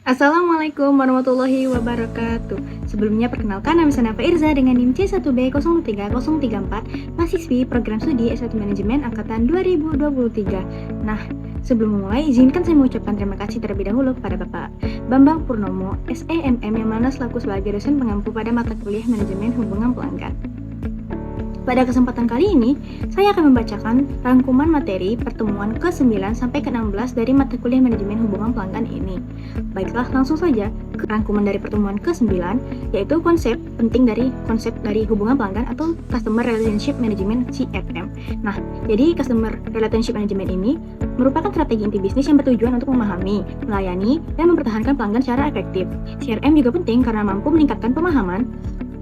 Assalamualaikum warahmatullahi wabarakatuh. Sebelumnya perkenalkan, nama saya Nafa Irza dengan NIM C1B03034, mahasiswi program studi S1 Manajemen Angkatan 2023. Nah, sebelum memulai, izinkan saya mengucapkan terima kasih terlebih dahulu kepada Bapak Bambang Purnomo, SEMM, yang mana selaku sebagai dosen pengampu pada mata kuliah Manajemen Hubungan Pelanggan. Pada kesempatan kali ini, saya akan membacakan rangkuman materi pertemuan ke-9 sampai ke-16 dari mata kuliah Manajemen Hubungan Pelanggan ini. Baiklah, langsung saja ke rangkuman dari pertemuan ke-9, yaitu konsep dari hubungan pelanggan atau Customer Relationship Management (CRM). Nah, jadi Customer Relationship Management ini merupakan strategi inti bisnis yang bertujuan untuk memahami, melayani, dan mempertahankan pelanggan secara efektif. CRM juga penting karena mampu meningkatkan pemahaman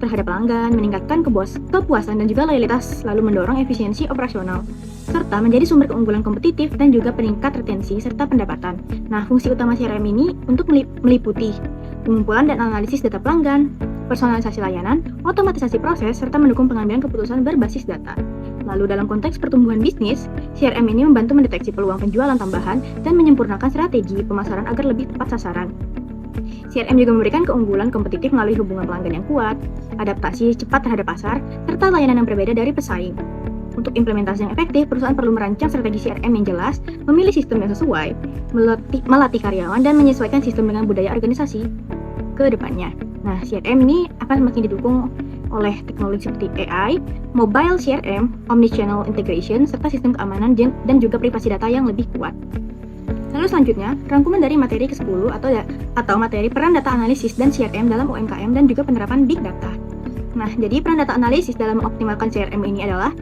terhadap pelanggan, meningkatkan kepuasan dan juga loyalitas, lalu mendorong efisiensi operasional, serta menjadi sumber keunggulan kompetitif dan juga peningkat retensi serta pendapatan. Nah, fungsi utama CRM ini untuk meliputi pengumpulan dan analisis data pelanggan, personalisasi layanan, otomatisasi proses, serta mendukung pengambilan keputusan berbasis data. Lalu dalam konteks pertumbuhan bisnis, CRM ini membantu mendeteksi peluang penjualan tambahan dan menyempurnakan strategi pemasaran agar lebih tepat sasaran. CRM juga memberikan keunggulan kompetitif melalui hubungan pelanggan yang kuat, adaptasi cepat terhadap pasar, serta layanan yang berbeda dari pesaing. Untuk implementasi yang efektif, perusahaan perlu merancang strategi CRM yang jelas, memilih sistem yang sesuai, melatih karyawan, dan menyesuaikan sistem dengan budaya organisasi ke depannya. Nah, CRM ini akan semakin didukung oleh teknologi seperti AI, mobile CRM, omnichannel integration, serta sistem keamanan dan juga privasi data yang lebih kuat. Lalu selanjutnya, rangkuman dari materi ke-10 atau materi peran data analisis dan CRM dalam UMKM dan juga penerapan Big Data. Nah, jadi peran data analisis dalam mengoptimalkan CRM ini adalah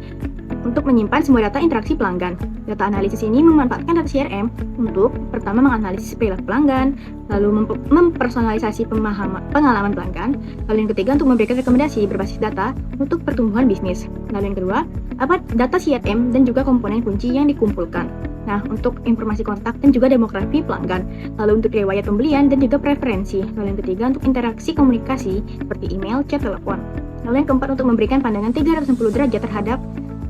untuk menyimpan semua data interaksi pelanggan. Data analisis ini memanfaatkan data CRM untuk pertama menganalisis perilaku pelanggan, lalu mempersonalisasi pengalaman pelanggan, lalu yang ketiga untuk memberikan rekomendasi berbasis data untuk pertumbuhan bisnis. Lalu yang kedua, data CRM dan juga komponen kunci yang dikumpulkan. Nah, untuk informasi kontak dan juga demografi pelanggan, lalu untuk riwayat pembelian dan juga preferensi. Lalu yang ketiga untuk interaksi komunikasi seperti email, chat, telepon. Lalu yang keempat untuk memberikan pandangan 360 derajat terhadap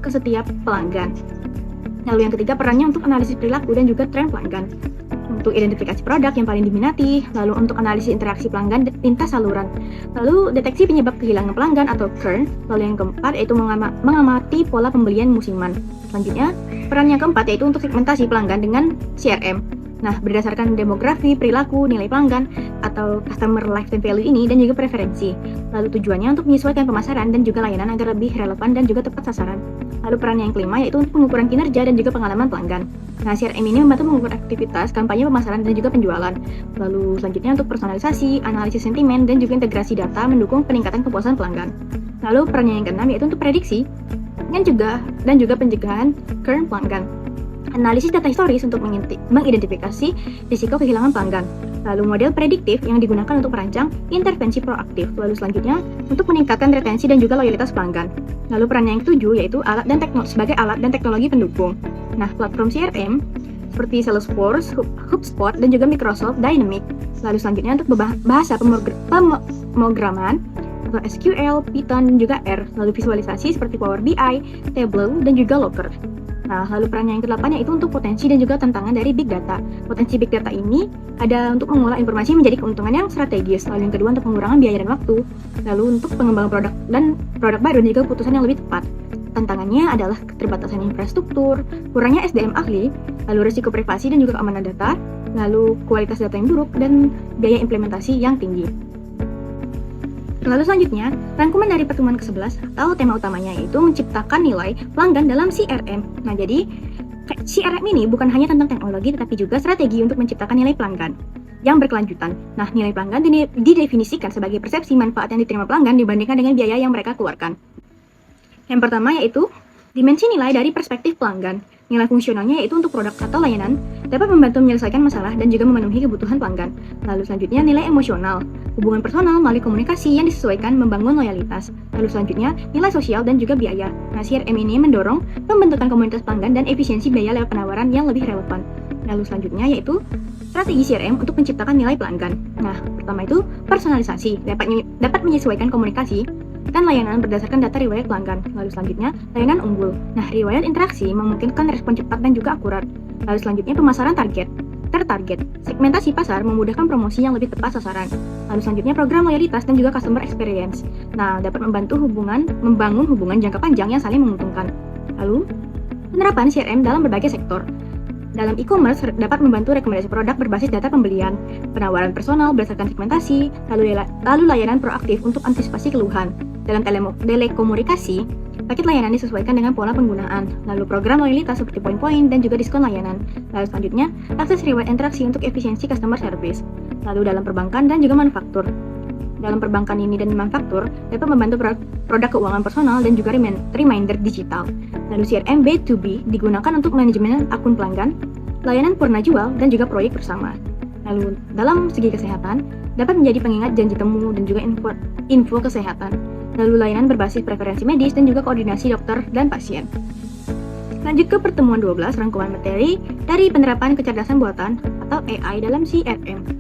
ke setiap pelanggan. Lalu yang ketiga perannya untuk analisis perilaku dan juga tren pelanggan. Untuk identifikasi produk yang paling diminati, lalu untuk analisis interaksi pelanggan lintas saluran, lalu deteksi penyebab kehilangan pelanggan atau churn, lalu yang keempat yaitu mengamati pola pembelian musiman. Selanjutnya, peran yang keempat yaitu untuk segmentasi pelanggan dengan CRM. Nah, berdasarkan demografi, perilaku, nilai pelanggan, atau customer lifetime value ini, dan juga preferensi. Lalu tujuannya untuk menyesuaikan pemasaran dan juga layanan agar lebih relevan dan juga tepat sasaran. Lalu peran yang kelima yaitu untuk pengukuran kinerja dan juga pengalaman pelanggan. Nah, CRM ini membantu mengukur aktivitas, kampanye pemasaran, dan juga penjualan. Lalu selanjutnya untuk personalisasi, analisis sentimen, dan juga integrasi data mendukung peningkatan kepuasan pelanggan. Lalu perannya yang keenam yaitu untuk prediksi, dan juga pencegahan churn pelanggan. Analisis data historis untuk mengidentifikasi risiko kehilangan pelanggan. Lalu model prediktif yang digunakan untuk merancang intervensi proaktif. Lalu selanjutnya untuk meningkatkan retensi dan juga loyalitas pelanggan. Lalu perannya yang ketujuh yaitu sebagai alat dan teknologi pendukung. Nah, platform CRM seperti Salesforce, HubSpot, dan juga Microsoft Dynamics. Lalu selanjutnya untuk bahasa pemrograman atau SQL, Python, dan juga R. Lalu visualisasi seperti Power BI, Tableau, dan juga Looker. Nah, lalu perannya yang ke-8 yaitu untuk potensi dan juga tantangan dari Big Data. Potensi Big Data ini ada untuk mengolah informasi menjadi keuntungan yang strategis. Lalu yang kedua untuk pengurangan biaya dan waktu. Lalu untuk pengembangan produk baru dan juga keputusan yang lebih tepat. Tantangannya adalah keterbatasan infrastruktur, kurangnya SDM ahli, lalu risiko privasi dan juga keamanan data, lalu kualitas data yang buruk, dan biaya implementasi yang tinggi. Lalu selanjutnya, rangkuman dari pertemuan ke-11 atau tema utamanya yaitu menciptakan nilai pelanggan dalam CRM. Nah, jadi CRM ini bukan hanya tentang teknologi tetapi juga strategi untuk menciptakan nilai pelanggan yang berkelanjutan. Nah, nilai pelanggan didefinisikan sebagai persepsi manfaat yang diterima pelanggan dibandingkan dengan biaya yang mereka keluarkan. Yang pertama yaitu dimensi nilai dari perspektif pelanggan. Nilai fungsionalnya yaitu untuk produk atau layanan dapat membantu menyelesaikan masalah dan juga memenuhi kebutuhan pelanggan. Lalu selanjutnya nilai emosional, hubungan personal melalui komunikasi yang disesuaikan membangun loyalitas. Lalu selanjutnya nilai sosial dan juga biaya. Nah, CRM ini mendorong pembentukan komunitas pelanggan dan efisiensi biaya lewat penawaran yang lebih relevan. Lalu selanjutnya yaitu strategi CRM untuk menciptakan nilai pelanggan. Nah, pertama itu personalisasi, dapat menyesuaikan komunikasi dan layanan berdasarkan data riwayat pelanggan. Lalu selanjutnya, layanan unggul. Nah, riwayat interaksi memungkinkan respon cepat dan juga akurat. Lalu selanjutnya, pemasaran target. tertarget. Segmentasi pasar memudahkan promosi yang lebih tepat sasaran. Lalu selanjutnya program loyalitas dan juga customer experience. Nah, dapat membangun hubungan jangka panjang yang saling menguntungkan. Lalu, penerapan CRM dalam berbagai sektor. Dalam e-commerce dapat membantu rekomendasi produk berbasis data pembelian, penawaran personal berdasarkan segmentasi, lalu layanan proaktif untuk antisipasi keluhan. Dalam telekomunikasi, paket layanan disesuaikan dengan pola penggunaan, lalu program loyalitas seperti poin-poin dan juga diskon layanan. Lalu selanjutnya, akses reward interaksi untuk efisiensi customer service. Lalu dalam perbankan dan juga manufaktur. Dalam perbankan ini dan manufaktur dapat membantu produk keuangan personal dan juga reminder digital. Lalu CRM B2B digunakan untuk manajemen akun pelanggan, layanan purna jual, dan juga proyek bersama. Lalu dalam segi kesehatan dapat menjadi pengingat janji temu dan juga info kesehatan. Lalu layanan berbasis preferensi medis dan juga koordinasi dokter dan pasien. Lanjut ke pertemuan 12 rangkuman materi dari penerapan kecerdasan buatan atau AI dalam CRM.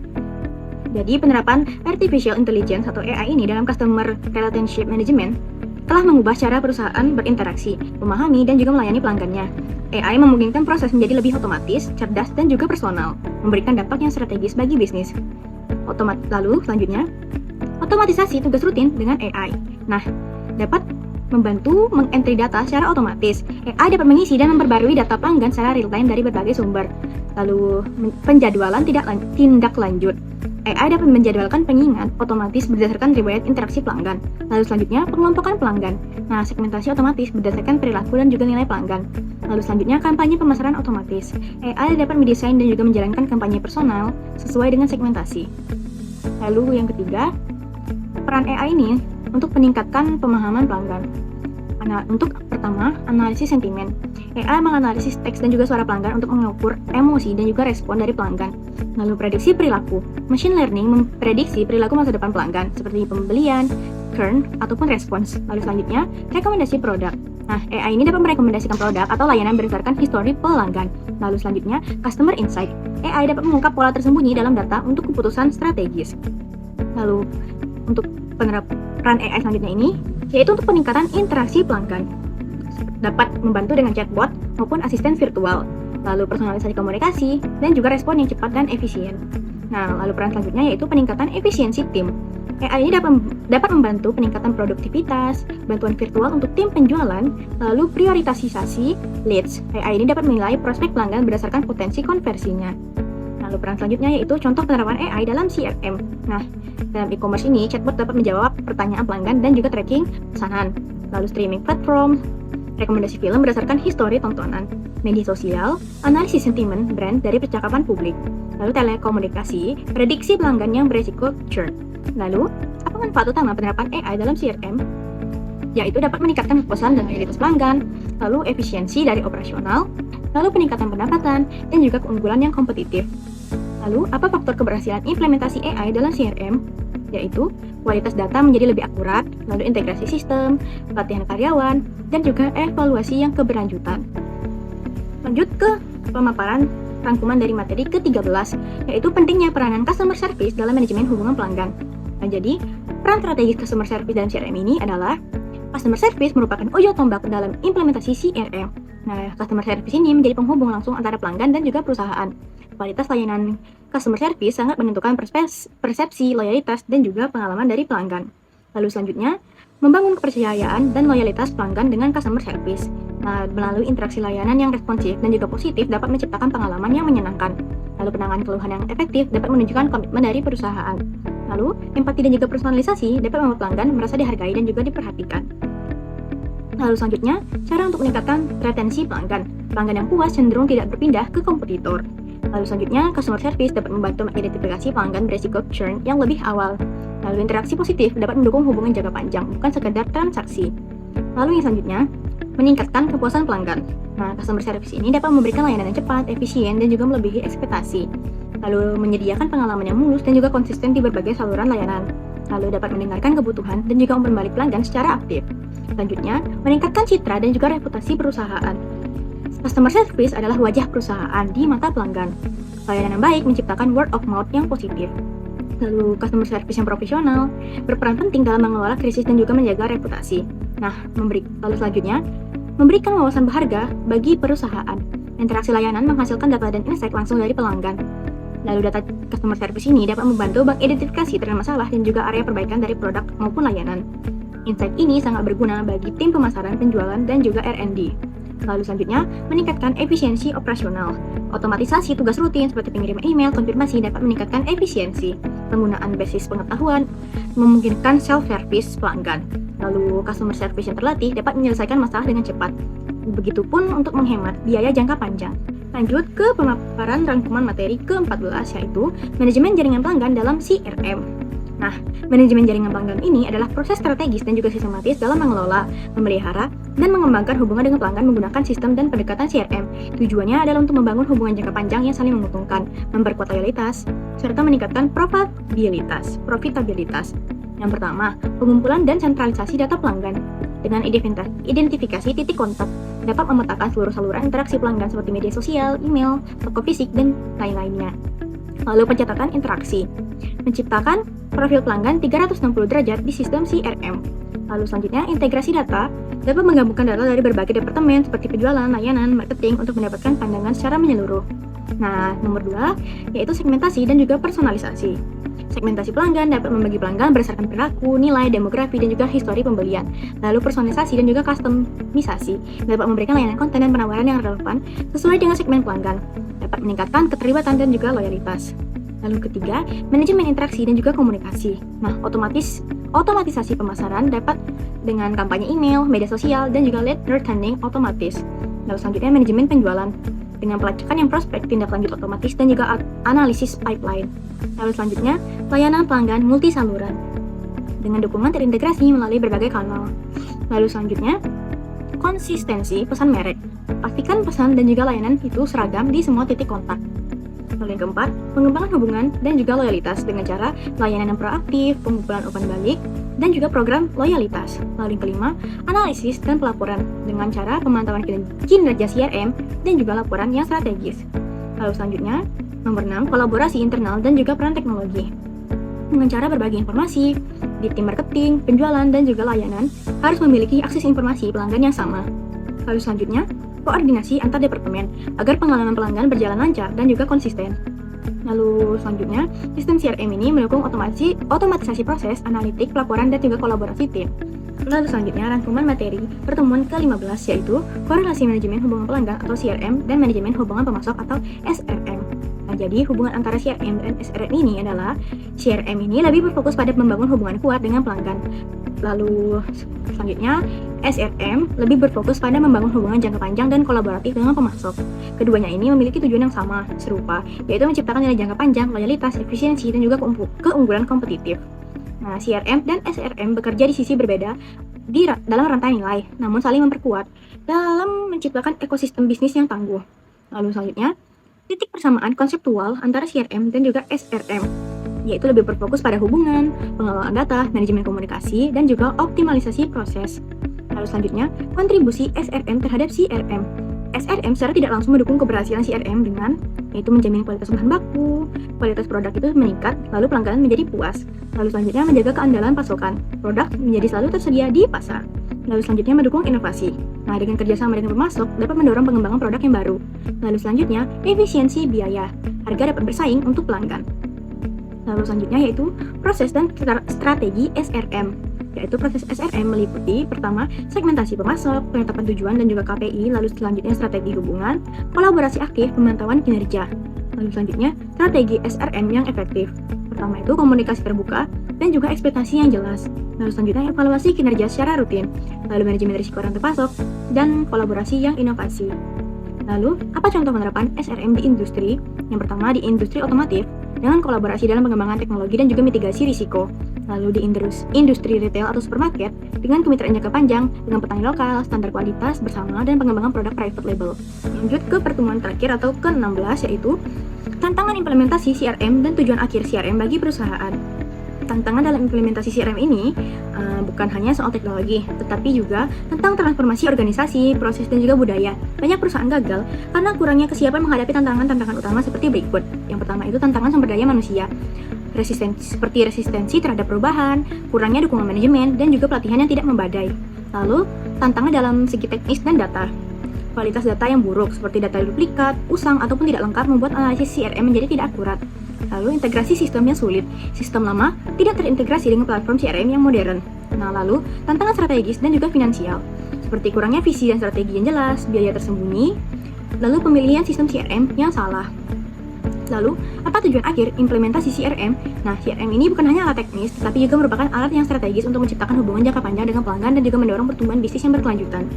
Jadi penerapan Artificial Intelligence atau AI ini dalam Customer Relationship Management telah mengubah cara perusahaan berinteraksi, memahami dan juga melayani pelanggannya. AI memungkinkan proses menjadi lebih otomatis, cerdas dan juga personal, memberikan dampak yang strategis bagi bisnis. Lalu selanjutnya, otomatisasi tugas rutin dengan AI. Nah, dapat membantu mengentry data secara otomatis. AI dapat mengisi dan memperbarui data pelanggan secara real-time dari berbagai sumber. Lalu, penjadwalan tindak lanjut. AI dapat menjadwalkan pengingat otomatis berdasarkan riwayat interaksi pelanggan. Lalu selanjutnya, pengelompokan pelanggan. Nah, segmentasi otomatis berdasarkan perilaku dan juga nilai pelanggan. Lalu selanjutnya, kampanye pemasaran otomatis. AI dapat mendesain dan juga menjalankan kampanye personal sesuai dengan segmentasi. Lalu yang ketiga, peran AI ini untuk meningkatkan pemahaman pelanggan. Untuk pertama, analisis sentimen. AI menganalisis teks dan juga suara pelanggan untuk mengukur emosi dan juga respon dari pelanggan. Lalu prediksi perilaku. Machine learning memprediksi perilaku masa depan pelanggan seperti pembelian, churn, ataupun respons. Lalu selanjutnya, rekomendasi produk. Nah, AI ini dapat merekomendasikan produk atau layanan berdasarkan histori pelanggan. Lalu selanjutnya, customer insight. AI dapat mengungkap pola tersembunyi dalam data untuk keputusan strategis. Lalu, untuk peran AI selanjutnya ini, yaitu untuk peningkatan interaksi pelanggan. Dapat membantu dengan chatbot maupun asisten virtual, lalu personalisasi komunikasi, dan juga respon yang cepat dan efisien. Nah, lalu peran selanjutnya yaitu peningkatan efisiensi tim. AI ini dapat membantu peningkatan produktivitas, bantuan virtual untuk tim penjualan, lalu prioritasasi leads. AI ini dapat menilai prospek pelanggan berdasarkan potensi konversinya. Lalu peran selanjutnya yaitu contoh penerapan AI dalam CRM. Nah, dalam e-commerce ini, chatbot dapat menjawab pertanyaan pelanggan dan juga tracking pesanan. Lalu streaming platform, rekomendasi film berdasarkan histori tontonan, media sosial, analisis sentimen brand dari percakapan publik. Lalu telekomunikasi, prediksi pelanggan yang beresiko churn. Lalu, apa manfaat utama penerapan AI dalam CRM? Yaitu dapat meningkatkan kepuasan dan loyalitas pelanggan, lalu efisiensi dari operasional, lalu peningkatan pendapatan, dan juga keunggulan yang kompetitif. Lalu, apa faktor keberhasilan implementasi AI dalam CRM? Yaitu, kualitas data menjadi lebih akurat, lalu integrasi sistem, pelatihan karyawan, dan juga evaluasi yang keberlanjutan. Lanjut ke pemaparan rangkuman dari materi ke-13, yaitu pentingnya peranan customer service dalam manajemen hubungan pelanggan. Nah, jadi, peran strategis customer service dalam CRM ini adalah customer service merupakan ujung tombak dalam implementasi CRM. Nah, customer service ini menjadi penghubung langsung antara pelanggan dan juga perusahaan. Kualitas layanan customer service sangat menentukan persepsi, loyalitas, dan juga pengalaman dari pelanggan. Lalu selanjutnya, membangun kepercayaan dan loyalitas pelanggan dengan customer service. Nah, melalui interaksi layanan yang responsif dan juga positif dapat menciptakan pengalaman yang menyenangkan. Lalu penanganan keluhan yang efektif dapat menunjukkan komitmen dari perusahaan. Lalu, empati dan juga personalisasi dapat membuat pelanggan merasa dihargai dan juga diperhatikan. Lalu selanjutnya, cara untuk meningkatkan retensi pelanggan. Pelanggan yang puas cenderung tidak berpindah ke kompetitor. Lalu selanjutnya, customer service dapat membantu mengidentifikasi pelanggan beresiko churn yang lebih awal. Lalu interaksi positif dapat mendukung hubungan jangka panjang, bukan sekedar transaksi. Lalu yang selanjutnya, meningkatkan kepuasan pelanggan. Nah, customer service ini dapat memberikan layanan yang cepat, efisien, dan juga melebihi ekspektasi. Lalu menyediakan pengalaman yang mulus dan juga konsisten di berbagai saluran layanan. Lalu dapat mendengarkan kebutuhan dan juga umpan balik pelanggan secara aktif. Selanjutnya, meningkatkan citra dan juga reputasi perusahaan. Customer service adalah wajah perusahaan di mata pelanggan. Layanan yang baik menciptakan word of mouth yang positif. Lalu, customer service yang profesional berperan penting dalam mengelola krisis dan juga menjaga reputasi. Nah, lalu selanjutnya, memberikan wawasan berharga bagi perusahaan. Interaksi layanan menghasilkan data dan insight langsung dari pelanggan. Lalu data customer service ini dapat membantu mengidentifikasi tren masalah dan juga area perbaikan dari produk maupun layanan. Insight ini sangat berguna bagi tim pemasaran, penjualan, dan juga R&D. Lalu selanjutnya, meningkatkan efisiensi operasional. Otomatisasi tugas rutin seperti pengiriman email, konfirmasi dapat meningkatkan efisiensi. Penggunaan basis pengetahuan memungkinkan self-service pelanggan. Lalu customer service yang terlatih dapat menyelesaikan masalah dengan cepat. Begitupun untuk menghemat biaya jangka panjang. Lanjut ke pemaparan rangkuman materi ke-14 yaitu manajemen jaringan pelanggan dalam CRM. Nah, manajemen jaringan pelanggan ini adalah proses strategis dan juga sistematis dalam mengelola, memelihara, dan mengembangkan hubungan dengan pelanggan menggunakan sistem dan pendekatan CRM. Tujuannya adalah untuk membangun hubungan jangka panjang yang saling menguntungkan, memperkuat loyalitas, serta meningkatkan profitabilitas. Yang pertama, pengumpulan dan sentralisasi data pelanggan. Dengan identifikasi titik kontak, dapat memetakan seluruh saluran interaksi pelanggan seperti media sosial, email, toko fisik, dan lain-lainnya. Lalu pencatatan interaksi, menciptakan profil pelanggan 360 derajat di sistem CRM. Lalu selanjutnya, integrasi data, dapat menggabungkan data dari berbagai departemen seperti penjualan, layanan, marketing untuk mendapatkan pandangan secara menyeluruh. Nah, nomor 2, yaitu segmentasi dan juga personalisasi. Segmentasi pelanggan dapat membagi pelanggan berdasarkan perilaku, nilai, demografi, dan juga histori pembelian. Lalu personalisasi dan juga customisasi dapat memberikan layanan konten dan penawaran yang relevan sesuai dengan segmen pelanggan, dapat meningkatkan keterlibatan dan juga loyalitas. Lalu ketiga, manajemen interaksi dan juga komunikasi. Nah, otomatisasi pemasaran dapat dengan kampanye email, media sosial, dan juga lead nurturing otomatis. Lalu selanjutnya, manajemen penjualan dengan pelacakan yang prospek, tindak lanjut otomatis, dan juga analisis pipeline. Lalu selanjutnya, layanan pelanggan multi saluran dengan dukungan terintegrasi melalui berbagai kanal. Lalu selanjutnya, konsistensi pesan merek. Pastikan pesan dan juga layanan itu seragam di semua titik kontak. Lalu yang keempat, pengembangan hubungan dan juga loyalitas dengan cara layanan yang proaktif, pengumpulan umpan balik, dan juga program loyalitas. Lalu yang kelima, analisis dan pelaporan dengan cara pemantauan kinerja CRM dan juga laporan yang strategis. Lalu selanjutnya, nomor 6, kolaborasi internal dan juga peran teknologi. Dengan cara berbagi informasi, di tim marketing, penjualan, dan juga layanan harus memiliki akses informasi pelanggan yang sama. Lalu selanjutnya, koordinasi antar departemen agar pengalaman pelanggan berjalan lancar dan juga konsisten. Lalu selanjutnya, sistem CRM ini mendukung otomatisasi proses, analitik, pelaporan, dan juga kolaborasi tim. Lalu selanjutnya, rangkuman materi pertemuan ke-15 yaitu korelasi manajemen hubungan pelanggan atau CRM dan manajemen hubungan pemasok atau SRM. Nah, jadi hubungan antara CRM dan SRM ini adalah CRM ini lebih berfokus pada membangun hubungan kuat dengan pelanggan. Lalu selanjutnya, SRM lebih berfokus pada membangun hubungan jangka panjang dan kolaboratif dengan pemasok. Keduanya ini memiliki tujuan yang sama, serupa, yaitu menciptakan nilai jangka panjang, loyalitas, efisiensi, dan juga keunggulan kompetitif. Nah, CRM dan SRM bekerja di sisi berbeda dalam rantai nilai, namun saling memperkuat dalam menciptakan ekosistem bisnis yang tangguh. Lalu selanjutnya, titik persamaan konseptual antara CRM dan juga SRM, yaitu lebih berfokus pada hubungan, pengelolaan data, manajemen komunikasi, dan juga optimalisasi proses. Lalu selanjutnya, kontribusi SRM terhadap CRM. SRM secara tidak langsung mendukung keberhasilan CRM dengan yaitu menjamin kualitas bahan baku, kualitas produk itu meningkat, lalu pelanggan menjadi puas. Lalu selanjutnya, menjaga keandalan pasokan, produk menjadi selalu tersedia di pasar. Lalu selanjutnya, mendukung inovasi. Nah, dengan kerjasama dengan pemasok dapat mendorong pengembangan produk yang baru. Lalu selanjutnya, efisiensi biaya, harga dapat bersaing untuk pelanggan. Lalu selanjutnya yaitu proses dan strategi SRM, yaitu proses SRM meliputi pertama segmentasi pemasok, penetapan tujuan dan juga KPI, lalu selanjutnya strategi hubungan, kolaborasi aktif, pemantauan kinerja. Lalu selanjutnya strategi SRM yang efektif. Pertama itu komunikasi terbuka dan juga ekspektasi yang jelas. Lalu selanjutnya evaluasi kinerja secara rutin. Lalu manajemen risiko rantai pasok dan kolaborasi yang inovasi. Lalu apa contoh penerapan SRM di industri? Yang pertama di industri otomotif dengan kolaborasi dalam pengembangan teknologi dan juga mitigasi risiko. Lalu di industri retail atau supermarket dengan kemitraan jangka panjang dengan petani lokal, standar kualitas bersama, dan pengembangan produk private label. Lanjut ke pertemuan terakhir atau ke-16 yaitu tantangan implementasi CRM dan tujuan akhir CRM bagi perusahaan. Tantangan dalam implementasi CRM ini bukan hanya soal teknologi, tetapi juga tentang transformasi organisasi, proses, dan juga budaya. Banyak perusahaan gagal karena kurangnya kesiapan menghadapi tantangan-tantangan utama seperti berikut. Yang pertama itu tantangan sumber daya manusia. Resistensi terhadap perubahan, kurangnya dukungan manajemen, dan juga pelatihan yang tidak membadai. Lalu, tantangan dalam segi teknis dan data. Kualitas data yang buruk, seperti data duplikat, usang, ataupun tidak lengkap membuat analisis CRM menjadi tidak akurat. Lalu, integrasi sistemnya sulit. Sistem lama tidak terintegrasi dengan platform CRM yang modern. Nah, lalu, tantangan strategis dan juga finansial, seperti kurangnya visi dan strategi yang jelas, biaya tersembunyi, lalu pemilihan sistem CRM yang salah. Lalu, apa tujuan akhir implementasi CRM? Nah, CRM ini bukan hanya alat teknis, tetapi juga merupakan alat yang strategis untuk menciptakan hubungan jangka panjang dengan pelanggan dan juga mendorong pertumbuhan bisnis yang berkelanjutan.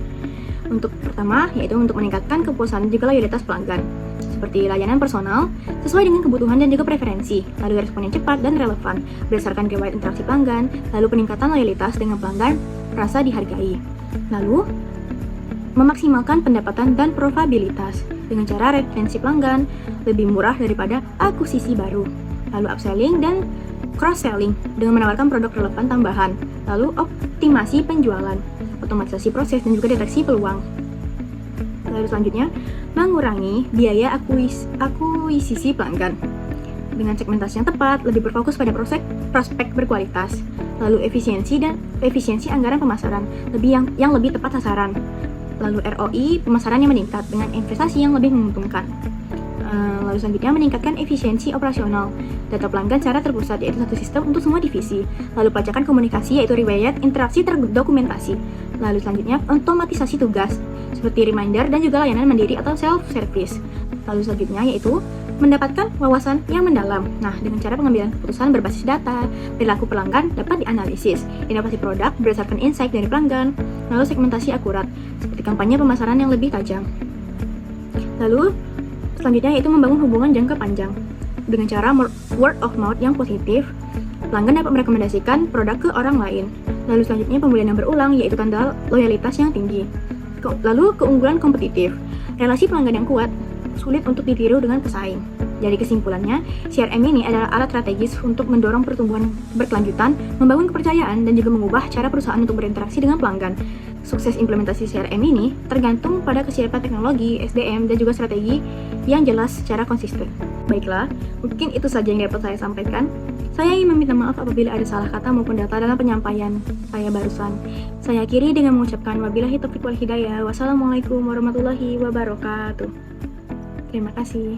Untuk pertama, yaitu untuk meningkatkan kepuasan dan juga loyalitas pelanggan, seperti layanan personal, sesuai dengan kebutuhan dan juga preferensi, lalu respon yang cepat dan relevan, berdasarkan riwayat interaksi pelanggan, lalu peningkatan loyalitas dengan pelanggan, rasa dihargai. Lalu, memaksimalkan pendapatan dan profitabilitas dengan cara retensi pelanggan lebih murah daripada akuisisi baru. Lalu upselling dan cross-selling dengan menawarkan produk relevan tambahan. Lalu optimasi penjualan, otomatisasi proses dan juga deteksi peluang. Lalu selanjutnya, mengurangi biaya akuisisi pelanggan dengan segmentasi yang tepat, lebih berfokus pada prospek berkualitas. Lalu efisiensi anggaran pemasaran yang lebih tepat sasaran. Lalu ROI pemasaran yang meningkat dengan investasi yang lebih menguntungkan. Lalu selanjutnya meningkatkan efisiensi operasional. Data pelanggan secara terpusat, yaitu satu sistem untuk semua divisi. Lalu pelacakan komunikasi, yaitu riwayat interaksi terdokumentasi. Lalu selanjutnya otomatisasi tugas seperti reminder dan juga layanan mandiri atau self-service. Lalu selanjutnya yaitu mendapatkan wawasan yang mendalam. Nah, dengan cara pengambilan keputusan berbasis data, perilaku pelanggan dapat dianalisis, inovasi produk berdasarkan insight dari pelanggan, lalu segmentasi akurat, seperti kampanye pemasaran yang lebih tajam. Lalu, selanjutnya yaitu membangun hubungan jangka panjang. Dengan cara word of mouth yang positif, pelanggan dapat merekomendasikan produk ke orang lain. Lalu selanjutnya pembelian yang berulang, yaitu tanda loyalitas yang tinggi. Lalu keunggulan kompetitif, relasi pelanggan yang kuat, sulit untuk ditiru dengan pesaing. Jadi kesimpulannya, CRM ini adalah alat strategis untuk mendorong pertumbuhan berkelanjutan, membangun kepercayaan, dan juga mengubah cara perusahaan untuk berinteraksi dengan pelanggan. Sukses implementasi CRM ini tergantung pada kesiapan teknologi, SDM, dan juga strategi yang jelas secara konsisten. Baiklah, mungkin itu saja yang dapat saya sampaikan. Saya ingin meminta maaf apabila ada salah kata maupun data dalam penyampaian saya barusan. Saya akhiri dengan mengucapkan wabillahi taufiq wal hidayah. Wassalamualaikum warahmatullahi wabarakatuh. Terima kasih.